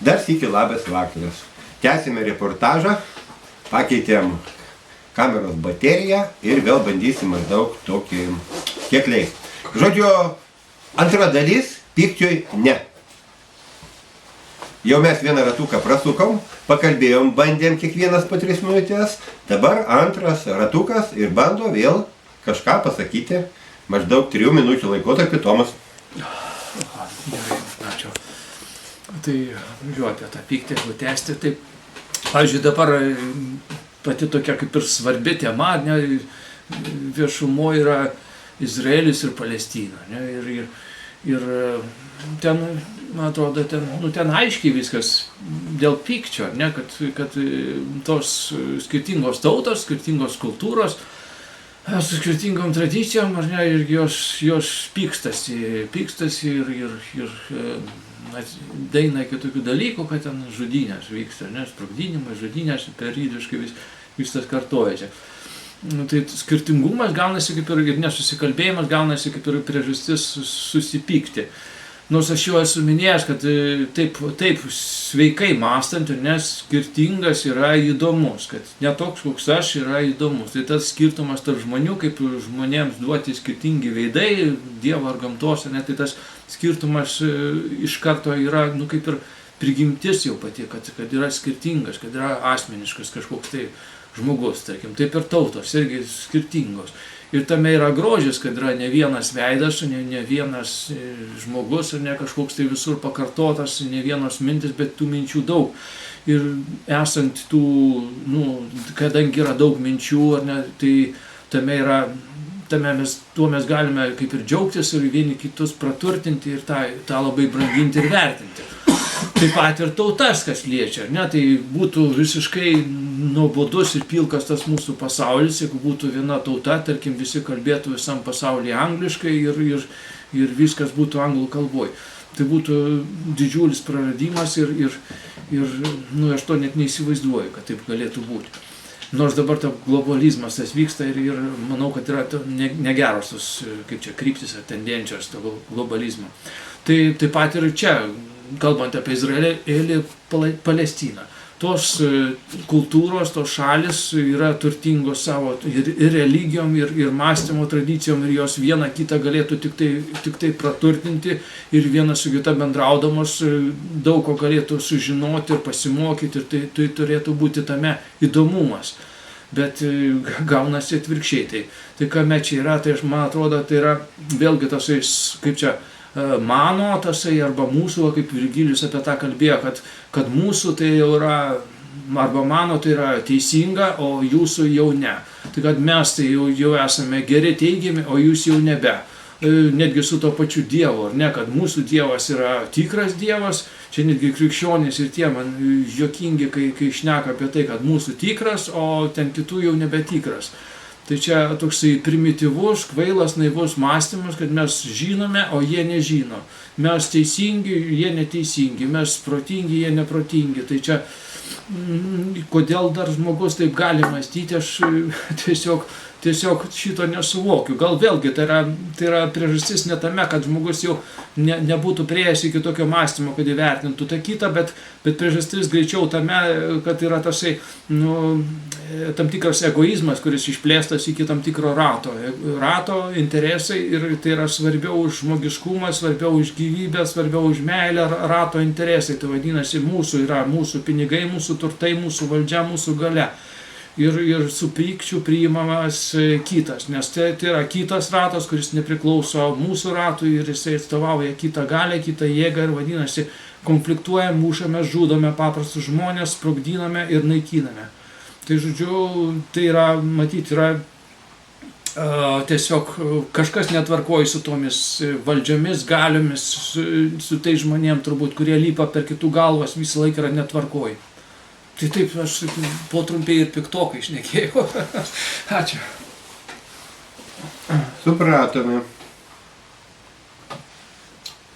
Dar sykį labas vakaras. Tęsime reportažą, pakeitėm kameros bateriją ir vėl bandysim maždaug tokį kiek leis. Žodžiu, antra dalis pykčiui ne. Jau mes vieną ratuką prasukom, pakalbėjom, bandėm kiekvienas po 3 minutės, dabar antras ratukas ir bando vėl kažką pasakyti maždaug 3 minučių laikotarpį Tomas. Gerai, ačiū. Tai jo, apie tą pyktį tęsti. Tai, pavyzdžiui, dabar pati tokia kaip ir svarbi tema, ne, viešumo yra Izraelis ir Palestina. Ne, ir ten, man atrodo, ten aiškiai viskas dėl pykčio, ne, kad tos skirtingos tautos, skirtingos kultūros, su skirtingom tradicijom, ar ne, ir jos pykstasi ir daina iki tokių dalykų, kad ten žudynės vyksta, ne, sprogdinimai, žudynės, periodiškai viskas kartojasi. Tai skirtingumas gaunasi kaip ir nesusikalbėjimas, gaunasi kaip ir priežastis susipykti. Nors aš jau esu minėjęs, kad taip sveikai mąstant ir nes skirtingas yra įdomus, kad ne toks, koks aš yra įdomus. Tai tas skirtumas tarp žmonių, kaip žmonėms duoti skirtingi veidai, Dievo ar gamtos, ne, tai tas skirtumas iš karto yra, nu, kaip ir prigimtis jau pati, kad yra skirtingas, kad yra asmeniškas kažkoks tai žmogus, tarkim, taip ir tautos irgi skirtingos. Ir tame yra grožis, kad yra ne vienas veidas, ne vienas žmogus, ne kažkoks tai visur pakartotas, ne vienos mintis, bet tų minčių daug. Ir esant tų, kadangi yra daug minčių, ar ne, tai tuo mes galime kaip ir džiaugtis ir vieni kitus praturtinti ir tą labai branginti ir vertinti. Taip pat ir tautas, kas liečia, ne, tai būtų visiškai nuobodus ir pilkas tas mūsų pasaulis, jeigu būtų viena tauta, tarkim, visi kalbėtų visam pasaulyje angliškai ir viskas būtų anglų kalboj. Tai būtų didžiulis praradimas ir aš to net neįsivaizduoju, kad taip galėtų būti. Nors dabar ta globalizmas tas vyksta ir manau, kad yra negeros tos, kaip čia, kryptis ar tendencijos to globalizmo. Tai taip pat ir čia, kalbant apie Izraelį ir Palestiną. Tos kultūros, tos šalis yra turtingos savo ir religijom, ir mąstymo tradicijom, ir jos viena kitą galėtų tik tai praturtinti ir viena su kita bendraudamos daug ko galėtų sužinoti ir pasimokyti, ir tai turėtų būti tame įdomumas. Bet gaunasi atvirkščiai. Tai kame čia yra, tai man atrodo, tai yra vėlgi tasai, kaip čia, mano tasai arba mūsų, kaip Virgilijus apie tą kalbėjo, kad mūsų tai jau yra, arba mano tai yra teisinga, o jūsų jau ne. Tai kad mes tai jau esame geri teigiami, o jūs jau nebe. Netgi su to pačiu Dievu, ar ne, kad mūsų Dievas yra tikras Dievas, čia netgi krikščionys ir tie man juokingi, kai šneka apie tai, kad mūsų tikras, o ten kitų jau nebetikras. Tai čia toksai primityvus, kvailas, naivus mąstymas, kad mes žinome, o jie nežino. Mes teisingi, jie neteisingi, mes protingi, jie neprotingi. Tai čia, kodėl dar žmogus taip gali mąstyti, aš tiesiog šito nesuvokiu. Gal vėlgi tai yra priežastis ne tame, kad žmogus jau nebūtų prieėjęs iki tokio mąstymo, kad įvertintų tą kitą, bet priežastis greičiau tame, kad yra tasai, tam tikras egoizmas, kuris išplėstas iki tam tikro rato interesai, ir tai yra svarbiau už žmogiškumą, svarbiau už gyvybę, svarbiau už meilę, rato interesai. Tai vadinasi, mūsų pinigai, mūsų turtai, mūsų valdžia, mūsų galia. Ir su pykčiu priimamas kitas, nes tai yra kitas ratas, kuris nepriklauso mūsų ratui ir jisai atstovauja kitą galią, kitą jėgą ir vadinasi, konfliktuojame, mušame, žudome paprastus žmonės, sprogdiname ir naikiname. Tai žodžiu, tai yra, matyti, yra tiesiog kažkas netvarkoja su tomis valdžiomis, galiomis, su tais žmonėm turbūt, kurie lypa per kitų galvas, visą laiką yra netvarkoja. Tai taip, aš po trumpiai ir piktokai šnekėjau. Ačiū. Supratome.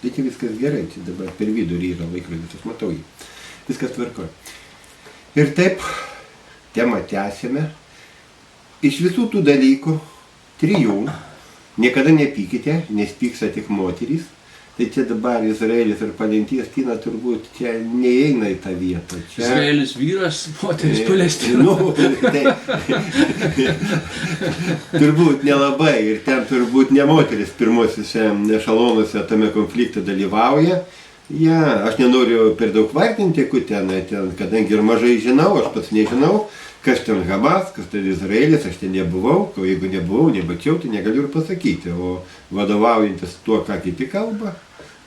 Tai čia viskas gerai, čia dabar per vidurį yra laikrodis, aš matau jį. Viskas tvarkoja. Ir taip, temą tęsime. Iš visų tų dalykų, 3, niekada nepykite, nes pyksta tik moterys. Tai čia dabar Izraelis ir Palestina turbūt čia neįeina į tą vietą. Čia... Izraelis vyras, moteris Palestina. Nu, tai, turbūt nelabai ir ten turbūt ne moteris pirmosiuose ešalonuose tame konflikte dalyvauja. Ja, aš nenoriu per daug vardinti, ten, kadangi ir mažai žinau, aš pats nežinau, kas ten Hamas, kas ten Izraelis, aš ten nebuvau, o jeigu nebuvau, nebačiau, tai negaliu ir pasakyti, o vadovaujantis tuo, ką kiti kalba,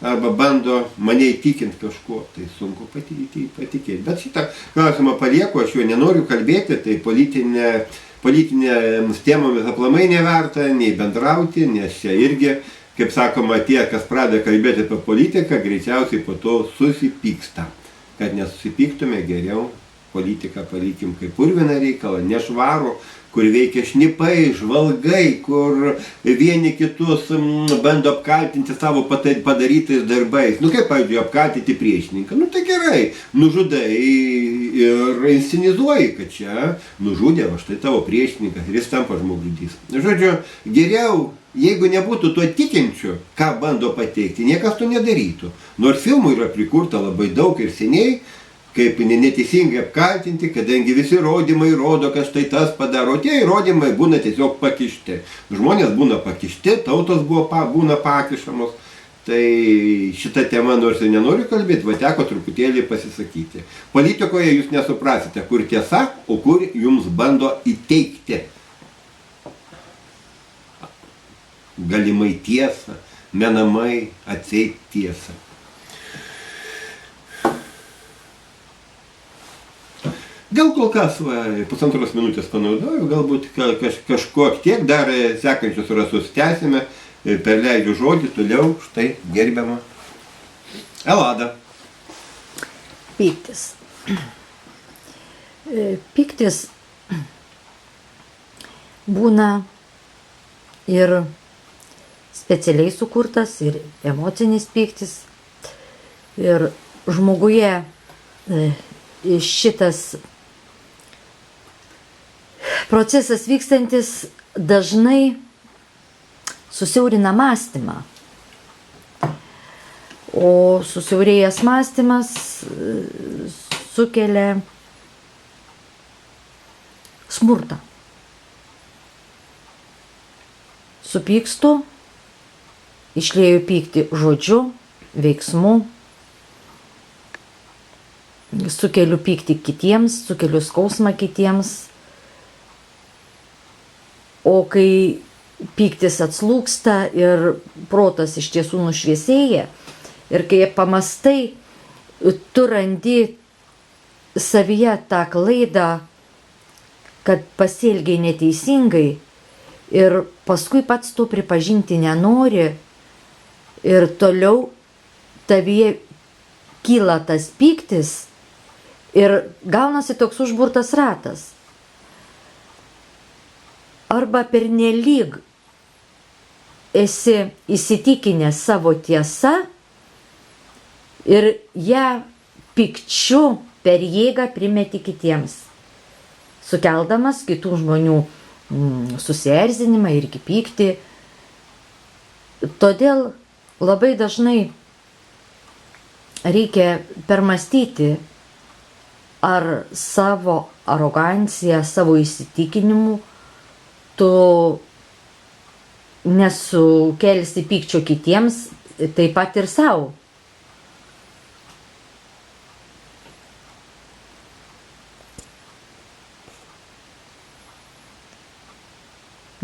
arba bando mane įtikinti kažkuo, tai sunku patikėti. Bet šitą klausimą palieku, aš jo nenoriu kalbėti, tai politinėms temomis aplamai neverta nei bendrauti, nes čia irgi, kaip sakoma, tie, kas pradeda kalbėti apie politiką, greičiausiai po to susipyksta. Kad nesusipyktume, geriau politiką palikim kaip purviną reikalą, nešvarų, kur veikia šnipai, žvalgai, kur vieni kitus bando apkaltinti savo padarytais darbais. Nu kaip, pavyzdžiui, apkaltinti priešininką? Nu tai gerai, nužudai ir inscenizuoji, kad čia nužudė, va štai tavo priešininkas ir jis tampa žmogžudys. Žodžiu, geriau, jeigu nebūtų tuo tikinčiu, ką bando pateikti, niekas to nedarytų. Nors filmų yra prikurta labai daug ir seniai, kaip neteisingai apkaltinti, kadangi visi įrodymai rodo, kad štai tas padaro. Tie įrodymai būna tiesiog pakišti. Žmonės būna pakišti, tautos būna pakišamos. Tai šitą temą nors ir nenoriu kalbėti, va teko truputėlį pasisakyti. Politikoje jūs nesuprasite, kur tiesa, o kur jums bando įteikti galimai tiesą, menamai atseit tiesą. Gal kol kas, pusantros minutės panaudoju, galbūt kažkuo tiek, dar sekančius rasus tęsime, perleidžiu žodį, toliau, štai, gerbiama Elada. Pyktis. Pyktis būna ir specialiai sukurtas, ir emocinis pyktis. Ir žmoguje šitas procesas vykstantis dažnai susiaurina mąstymą. O susiaurėjęs mąstymas sukelia smurtą. Supykstu, išlieju pyktį žodžiu, veiksmu, sukeliu pyktį kitiems, sukeliu skausmą kitiems. O kai pyktis atslūgsta ir protas iš tiesų nušviesėja, ir kai pamastai, tu randi savyje tą klaidą, kad pasielgiai neteisingai, ir paskui pats to pripažinti nenori, ir toliau tavyje kyla tas pyktis, ir gaunasi toks užburtas ratas. Arba pernelyg esi įsitikinęs savo tiesą ir ją pykčiu per jėgą primeti kitiems, sukeldamas kitų žmonių susierzinimą ir pyktį. Todėl labai dažnai reikia permastyti, ar savo aroganciją, savo įsitikinimu tu nesukelsi pykčio kitiems, taip pat ir savo.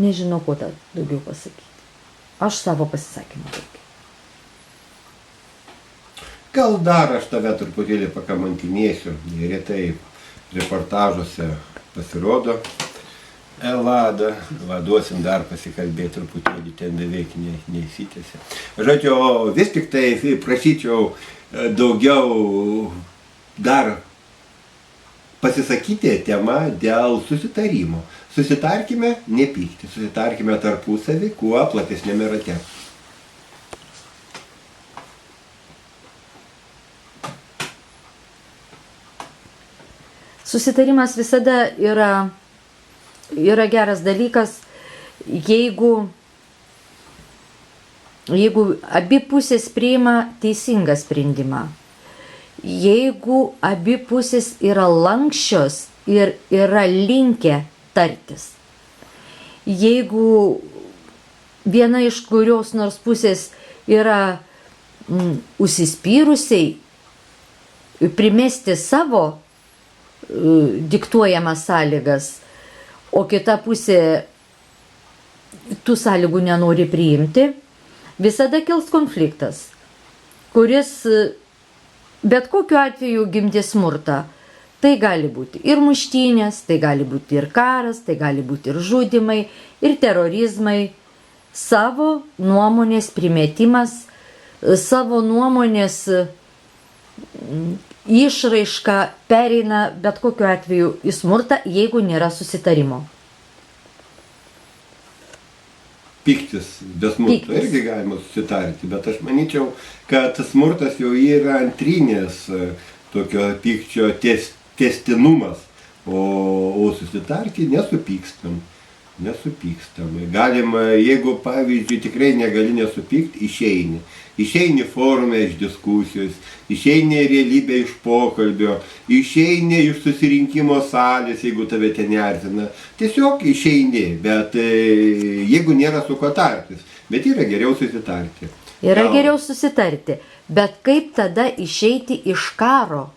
Nežinau, ko dar daugiau pasakyti. Aš savo pasisakymą tokį. Gal dar aš tave truputėlį pakamantinėsiu, neretai reportažuose pasirodo Elada, duosim dar pasikalbėti truputėlį, ten beveik neįsitėsi. Žodžiu, vis tik tai prašyčiau daugiau dar pasisakyti temą dėl susitarimo. Susitarkime nepykti, susitarkime tarpusavį, kuo platesnėme rate. Susitarimas visada yra geras dalykas, jeigu jeigu abi pusės priima teisingą sprendimą, jeigu abi pusės yra lankščios ir yra linkę tartis, jeigu viena iš kurios nors pusės yra užsispyrusiai primesti savo diktuojamas sąlygas, o kita pusė tų sąlygų nenori priimti, visada kils konfliktas, kuris bet kokiu atveju gimdys smurtą. Tai gali būti ir muštynės, tai gali būti ir karas, tai gali būti ir žudymai, ir terorizmai. Savo nuomonės primetimas, savo nuomonės išraiška pereina bet kokiu atveju į smurtą, jeigu nėra susitarimo. Pyktis be smurto irgi galima susitarti, bet aš manyčiau, kad smurtas jau yra antrinės tokio pykčio tęstinumas, o susitarti nesupykstam. Galima, jeigu pavyzdžiui tikrai negali nesupykti, išeini. Išeini forume iš diskusijos, išeini realybę iš pokalbio, išeini iš susirinkimo salės, jeigu tave ten erzina. Tiesiog išeini, bet jeigu nėra su ko tartis, bet yra geriau susitarti. Geriau susitarti, bet kaip tada išeiti iš karo?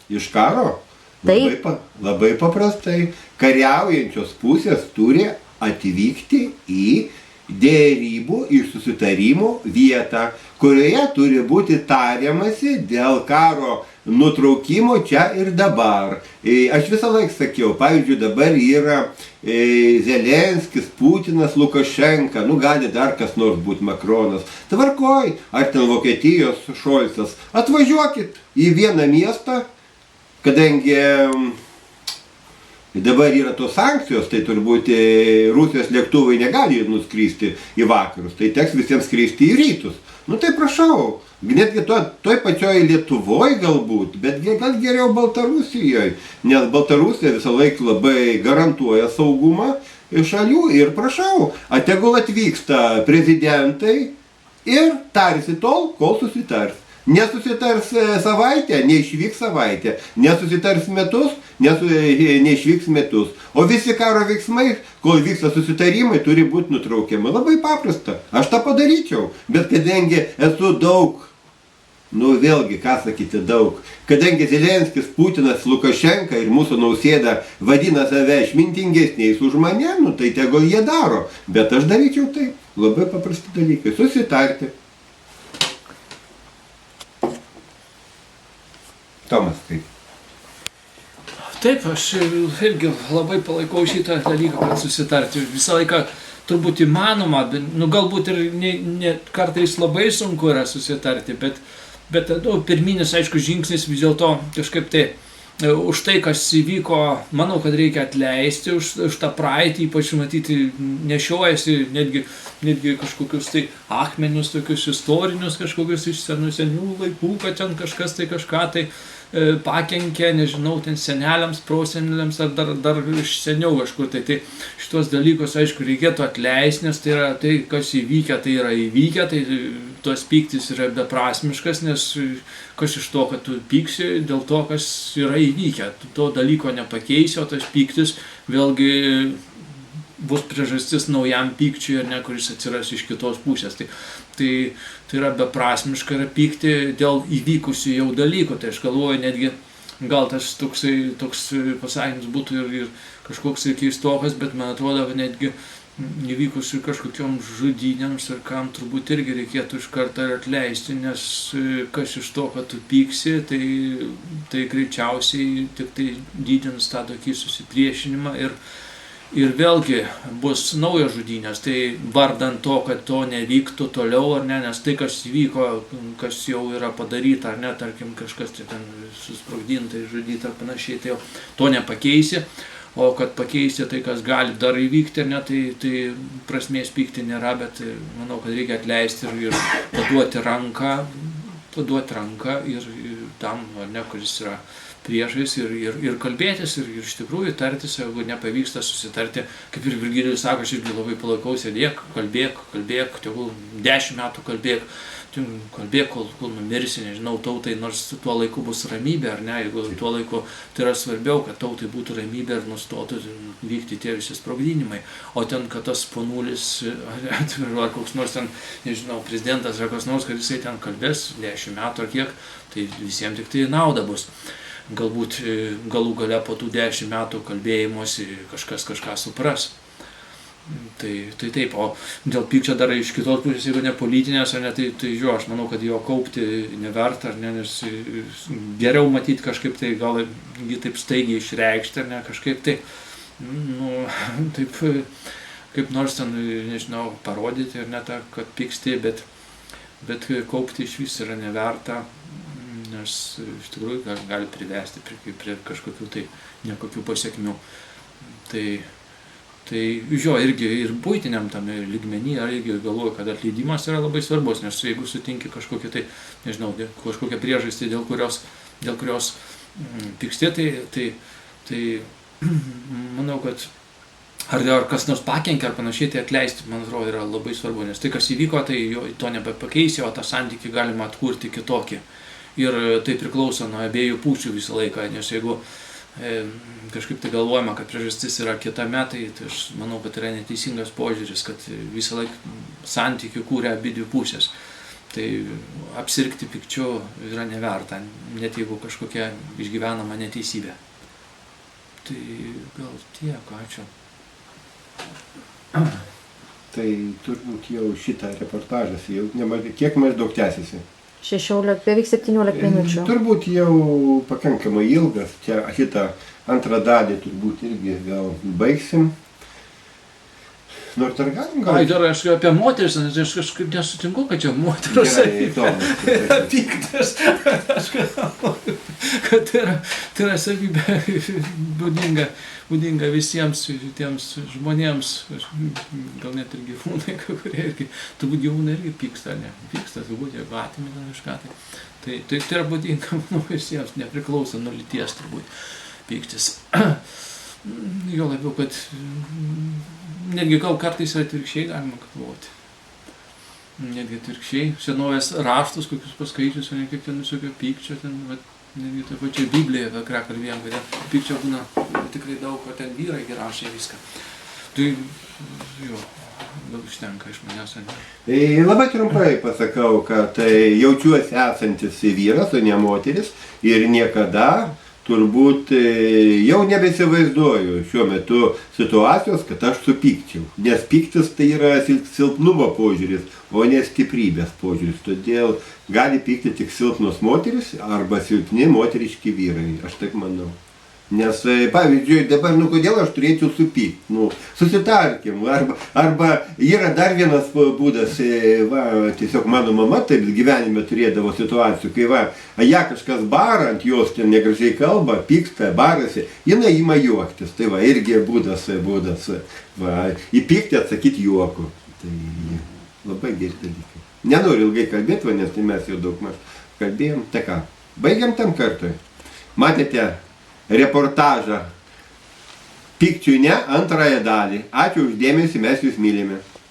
Iš karo? Taip. Labai paprastai. Kariaujančios pusės turi atvykti į dėrybų ir susitarimų vietą, kurioje turi būti tariamasi dėl karo nutraukimo čia ir dabar. Aš visą laiką sakiau, pavyzdžiui, dabar yra Zelenskis, Putinas, Lukašenka, gali dar kas nors būti Makronas. Tvarkoj, ar ten Vokietijos Šolcas, atvažiuokit į vieną miestą, kadangi dabar yra tos sankcijos, tai turbūt Rusijos lėktuvai negali nuskristi į vakarus, tai teks visiems skristi į rytus. Tai prašau, netgi toj pačioj Lietuvoje galbūt, bet gal geriau Baltarusijoje, nes Baltarusija visą laiką labai garantuoja saugumą šalių ir prašau, tegul atvyksta prezidentai ir tarsi tol, kol susitars. Nesusitars savaitę, neišvyks savaitę, nesusitars metus, neišvyks metus. O visi karo veiksmai, kol vyksta susitarimai, turi būti nutraukiami. Labai paprasta. Aš tą padaryčiau, bet kadangi esu daug, vėlgi, ką sakyti daug, kadangi Zelenskis, Putinas, Lukašenka ir mūsų Nausėda vadina save išmintingesniais už mane, tai tegul jie daro. Bet aš daryčiau taip. Labai paprasti dalykai. Susitarti. Tomas, kaip? Taip, aš irgi labai palaikau šitą dalyką, kad susitarti. Visą laiką turbūt įmanoma, galbūt ir kartais labai sunku yra susitarti, bet pirminis, aišku, žingsnis vis dėlto kažkaip tai už tai, kas įvyko, manau, kad reikia atleisti už tą praeitį, ypač matyti, nešiojasi netgi kažkokius tai akmenius, tokius istorinius, kažkokius iš senų laikų, kad ten kažkas tai kažką tai pakenkė, nežinau, ten seneliams, proseneliams ar dar iš seniau kažkur. Tai šitos dalykus, aišku, reikėtų atleisti, nes tai yra tai, kas įvykę, tai yra įvykę, tai tos pyktis yra beprasmiškas, nes kas iš to, kad tu pyksi dėl to, kas yra įvykę. Tu to dalyko nepakeisi, o tas pyktis vėlgi bus priežastis naujam pykčiui, kuris atsiras iš kitos pusės. Tai yra beprasmiška yra pykti dėl įvykusių jau dalykų. Tai aš galvoju, netgi gal tas toks pasakymas būtų ir kažkoks ir keistokas, bet man atrodo, netgi įvykusių kažkokiom žudynėms ir kam turbūt irgi reikėtų iš karto atleisti, nes kas iš to, kad tu pyksi, tai greičiausiai tik tai didins tą tokį susipriešinimą ir vėlgi bus naujos žudynės, tai vardant to, kad to nevyktų toliau, ar ne, nes tai, kas įvyko, kas jau yra padaryta, ar ne, tarkim, kažkas tai ten susprogdinta, žudyta ar panašiai, tai jau to nepakeisi, o kad pakeisti tai, kas gali dar įvykti, ar ne, tai prasmės pykti nėra, bet manau, kad reikia atleisti ir paduoti ranką ir tam, ar ne, kuris yra priešais ir kalbėtis ir iš tikrųjų tartis, jeigu nepavyksta susitarti, kaip ir Virgilijus sako, aš irgi labai palaikau, sėdėk, kalbėk, tegul 10 metų kalbėk, kol numirsi, nežinau, tautai, nors tuo laiku bus ramybė, ar ne, jeigu tuo laiku tai yra svarbiau, kad tautai būtų ramybė ir nustotų vykti tie visi sprogdinimai, o ten, kad tas ponulis, ar koks nors ten, nežinau, prezidentas, ar koks nors, kad jisai ten kalbės 10 metų ar kiek, tai visiems tik tai nauda bus. Galbūt galų gale po tų 10 metų kalbėjimuose kažkas kažką supras. Tai taip, o dėl pykčio dar iš kitos pusės, jeigu ne politinės, ar ne, tai jo, aš manau, kad jo kaupti neverta, ar ne, nes geriau matyti kažkaip tai, gal jį taip staigiai išreikšti, ar ne, kažkaip tai, nu, taip, kaip nors ten, nežinau, parodyti, ar ne, kad pyksti, bet kaupti iš vis yra neverta, nes iš tikrųjų gali privesti prie kažkokių tai nekokių pasiekmių. Tai jo, irgi ir buitiniam tame lygmenį, irgi galvoju, kad atleidimas yra labai svarbus, nes jeigu sutinki kažkokią tai, nežinau, kažkokią priežastį, dėl kurios pyksti, tai manau, kad ar kas nors pakenkia ar panašiai, tai atleisti, man atrodo, yra labai svarbu, nes tai, kas įvyko, tai to nebepakeisi, o tą santykį galima atkurti kitokį. Ir tai priklauso nuo abiejų pusių visą laiką, nes jeigu kažkaip tai galvojama, kad priežastis yra kitame, tai aš manau, kad yra neteisingas požiūris, kad visą laiką santykių kūrė abidvi pusės. Tai apsirgti pykčiu yra neverta, net jeigu kažkokia išgyvenama neteisybė. Tai gal tiek, ačiū. Tai turbūt jau šitą reportažas, jau kiek maždaug tęsiasi? 16, beveik 17 minučių. Turbūt jau pakankamai ilgas, čia šitą antrą dalį turbūt irgi gal baigsim. Nors ar galim gal? Ai, dar aš apie moteris, nes aš kažkaip nesutinku, kad čia moteros yra pyktis. Aš galvoju, kad tai yra savybė būdinga visiems tiems žmonėms, gal net ir gyvūnai, kurie irgi, turbūt gyvūnai irgi pyksta, ne? Pyksta, turbūt, jeigu atimina kažką. Tai yra būdinga, manau, visiems, nepriklauso nuo lyties, turbūt, pyktis. Jo labiau, kad netgi gal kartais atvirkščiai galima galvoti. Netgi atvirkščiai, senovės raštus, kokius paskaičius, o ne kaip ten visokio pykčio, ten, netgi tai pačiai Biblijoje, apie kurią kalbėjom, kad pykčio būna tikrai daug, o ten vyrai rašė viską. Tai, jo, gal užtenka iš manęs. Labai trumpai pasakau, kad jaučiuosi esantis vyras, o ne moteris, ir niekada turbūt jau nebesivaizduoju šiuo metu situacijos, kad aš supykčiau. Nes pyktis tai yra silpnumo požiūris, o ne stiprybės požiūris. Todėl gali pykti tik silpnos moteris arba silpni moteriški vyrai. Aš taip manau. Nes, pavyzdžiui, dabar, kodėl aš turėčiau supykti? Susitarkim. Arba yra dar vienas būdas, tiesiog mano mama taip gyvenime turėdavo situacijų, kai ją kažkas bara, ant jos ten negražiai kalba, pyksta, barasi, jinai ima juoktis. Tai irgi būdas, į pyktį atsakyti juoku. Tai labai geri dalykai. Nenoriu ilgai kalbėti, nes tai mes jau daug maž kalbėjom. Tai ką, baigiam tam kartui. Matėte reportažą Pykčiui ne, antrąją dalį. Ačiū už dėmesį, mes jūs mylime.